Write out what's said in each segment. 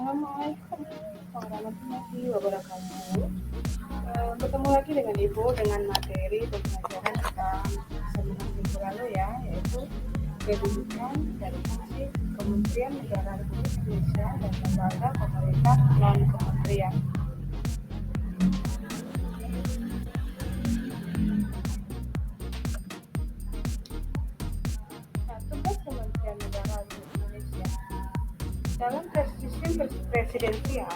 Assalamualaikum warahmatullahi wabarakatuh. Bertemu lagi dengan Ibu dengan materi pembelajaran tentang seminar minggu lalu ya, yaitu kedudukan dan fungsi Kementerian Negara Republik Indonesia dan lembaga pemerintah non kementerian. Nah, tugas Kementerian Negara Republik Indonesia dalam sistem presidensial.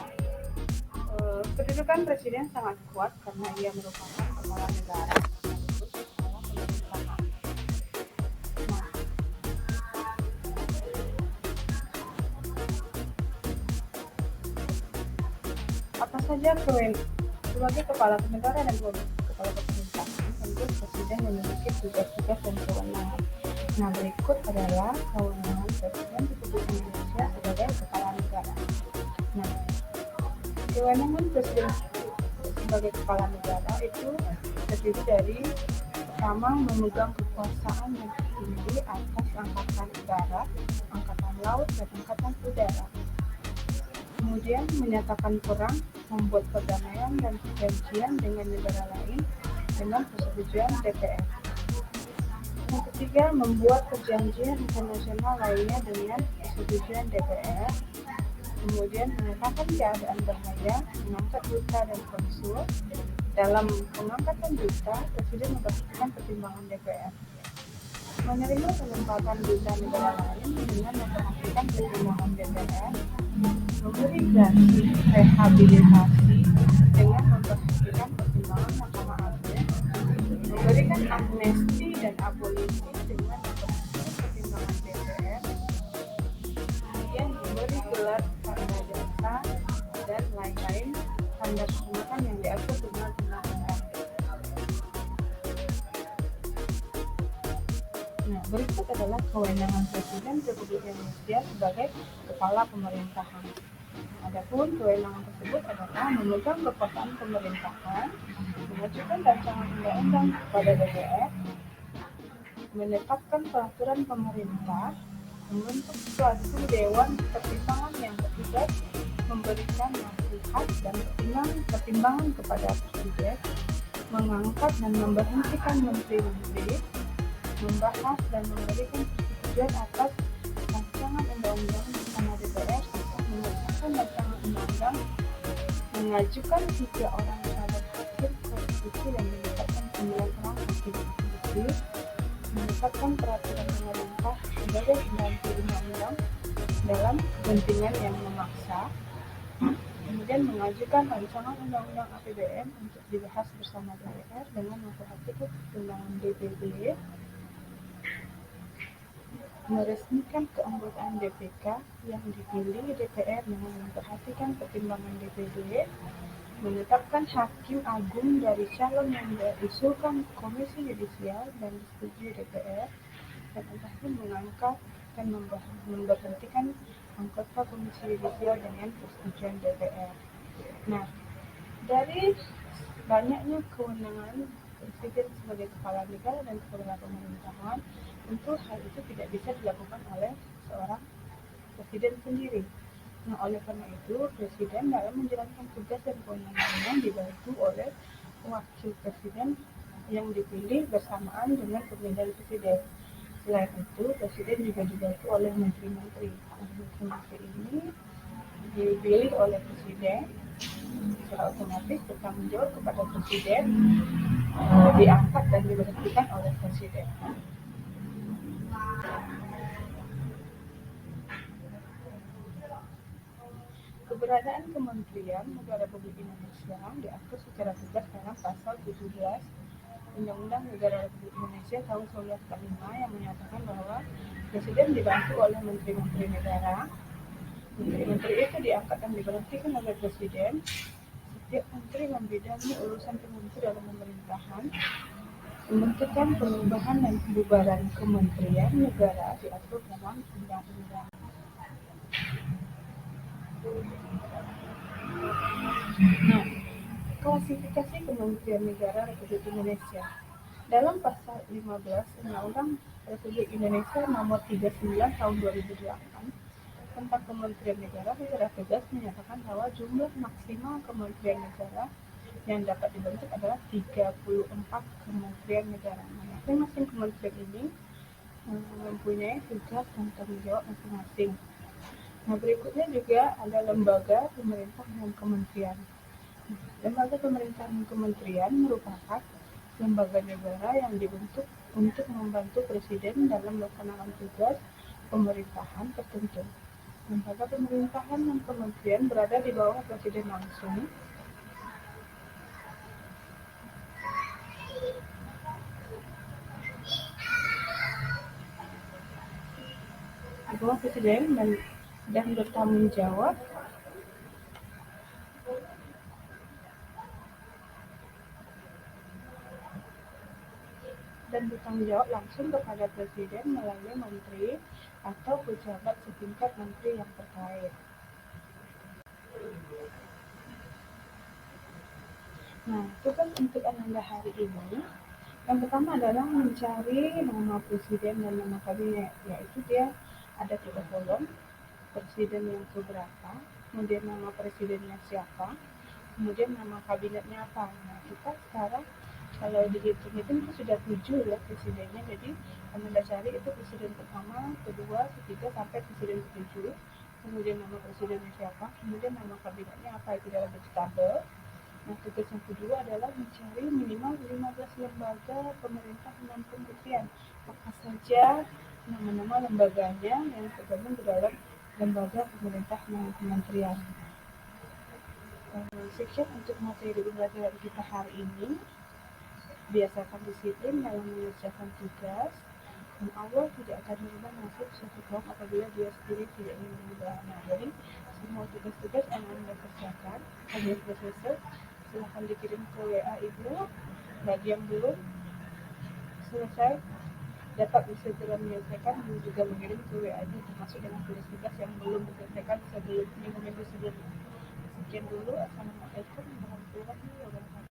Kedudukan presiden sangat kuat karena ia merupakan kepala negara sekaligus kepala pemerintahan. Nah, apa saja sebagai kepala negara dan kepala pemerintahan, tentu presiden memiliki tugas-tugas dan kewenangan. Nah, berikut adalah kewenangan Presiden Republik Indonesia sebagai kepala negara. Nah, kewenangan Presiden sebagai kepala negara itu terdiri dari pertama, memegang kekuasaan yang tertinggi atas angkatan darat, angkatan laut, dan angkatan udara. Kemudian menyatakan perang, membuat perdamaian dan perjanjian dengan negara lain dengan persetujuan DPR. Yang ketiga, membuat perjanjian internasional lainnya dengan persetujuan DPR. Kemudian menetapkan keadaan bahaya, mengangkat duta dan konsul. Dalam pengangkatan duta, Presiden memperhatikan pertimbangan DPR. Menerima penempatan duta negara lain dengan memperhatikan pertimbangan DPR. Memberi grasi rehabilitasi dengan memperhatikan pertimbangan Mahkamah Agung. Memberikan amnesti dan abolisi dengan memperhatikan pertimbangan DPR. Kemudian memberi gelar tanda jasa dan lain-lain tanda kehormatan yang diatur dengan undang-undang. Nah, berikut adalah kewenangan Presiden Republik Indonesia sebagai kepala pemerintahan. Adapun kewenangan tersebut adalah memegang kekuasaan pemerintahan, mengajukan rancangan undang-undang kepada DPR, menetapkan peraturan pemerintah, membentuk suatu dewan pertimbangan yang bertugas memberikan nasihat dan pertimbangan kepada Presiden, mengangkat dan memberhentikan menteri-menteri, membahas dan memberikan persetujuan atas rancangan undang-undang bersama DPR, serta mengesahkan rancangan undang-undang, mengajukan 3 orang calon hakim konstitusi dan menetapkan 9 orang hakim konstitusi, menetapkan peraturan pemerintah sebagai pengganti undang-undang dalam kepentingan yang memaksa, kemudian mengajukan rancangan undang-undang APBN untuk dibahas bersama DPR dengan memperhatikan pertimbangan DPD, meresmikan keanggotaan DPK yang dipilih DPR dengan memperhatikan pertimbangan DPD, menetapkan hakim agung dari calon yang diusulkan Komisi Yudisial dan disetujui DPR, dan terakhir mengangkat dan memberhentikan anggota Komisi Yudisial dengan persetujuan DPR. Nah, dari banyaknya kewenangan Presiden sebagai kepala negara dan kepala pemerintahan, tentu hal itu tidak bisa dilakukan oleh seorang presiden sendiri. Nah, oleh karena itu, Presiden dalam menjalankan tugas dan kewenangannya dibantu oleh wakil presiden yang dipilih bersamaan dengan pemilihan presiden. Selain itu, Presiden juga dibantu oleh menteri-menteri. Menteri-menteri ini dipilih oleh Presiden, secara otomatis bertanggung jawab kepada Presiden, diangkat dan diberhentikan oleh Presiden. Keberadaan Kementerian Negara Republik Indonesia diatur secara tegas dalam pasal 17 Undang-Undang Negara Republik Indonesia tahun 1945 yang menyatakan bahwa Presiden dibantu oleh menteri-menteri negara. Menteri-menteri itu diangkat dan diberhentikan oleh Presiden. Setiap menteri membidangi urusan tertentu dalam pemerintahan. Pembentukan, perubahan, dan pembubaran kementerian negara diatur dalam undang-undang. Nah, klasifikasi Kementerian Negara Republik Indonesia. Dalam pasal 15 Undang-Undang Republik Indonesia nomor 39 tahun 2008 tentang Kementerian Negara, secara tegas menyatakan bahwa jumlah maksimal kementerian negara yang dapat dibentuk adalah 34 kementerian negara. Nah, masing-masing kementerian ini mempunyai tugas dan tanggung jawab masing-masing. Nah, berikutnya juga ada lembaga pemerintah dan kementerian. Lembaga pemerintahan dan kementerian merupakan lembaga negara yang dibentuk untuk membantu presiden dalam melaksanakan tugas pemerintahan tertentu. Lembaga pemerintahan dan kementerian berada di bawah presiden langsung. Di bawah presiden dan bertanggung jawab langsung kepada presiden melalui menteri atau pejabat setingkat menteri yang terkait. Nah, tugas untuk Ananda hari ini yang pertama adalah mencari nama presiden dan nama kabinet, yaitu dia ada 3 kolom, presiden yang keberapa, kemudian nama presidennya siapa, kemudian nama kabinetnya apa. Nah, kita sekarang kalau dihitung-hitung itu sudah 7 ya presidennya, jadi Anda cari itu presiden pertama, kedua, ketiga, sampai presiden ke-7, kemudian nama presidennya siapa, kemudian nama kabinetnya apa, itu dalam bentuk tabel. Nah, tugas yang kedua adalah mencari minimal 15 lembaga pemerintah dan kementerian. Apa saja nama-nama lembaganya yang tergabung di dalam lembaga pemerintah dan kementerian. Sekian untuk materi pembelajaran kita hari ini. Biasakan disiplin dalam mengerjakan tugas, dan Allah tidak akan mengubah nasib suatu kaum apabila dia sendiri tidak ingin mengubah. Nah, jadi semua tugas-tugas yang Anda kerjakan, Anda selesai, silahkan dikirim ke WA Ibu. Bagi yang belum selesai, dapat segera menyelesaikan dan juga mengirim ke WA Ibu, termasuk dengan tugas-tugas yang belum diselesaikan sebelum minggu sebelumnya. Sekian dulu. Assalamualaikum warahmatullahi wabarakatuh.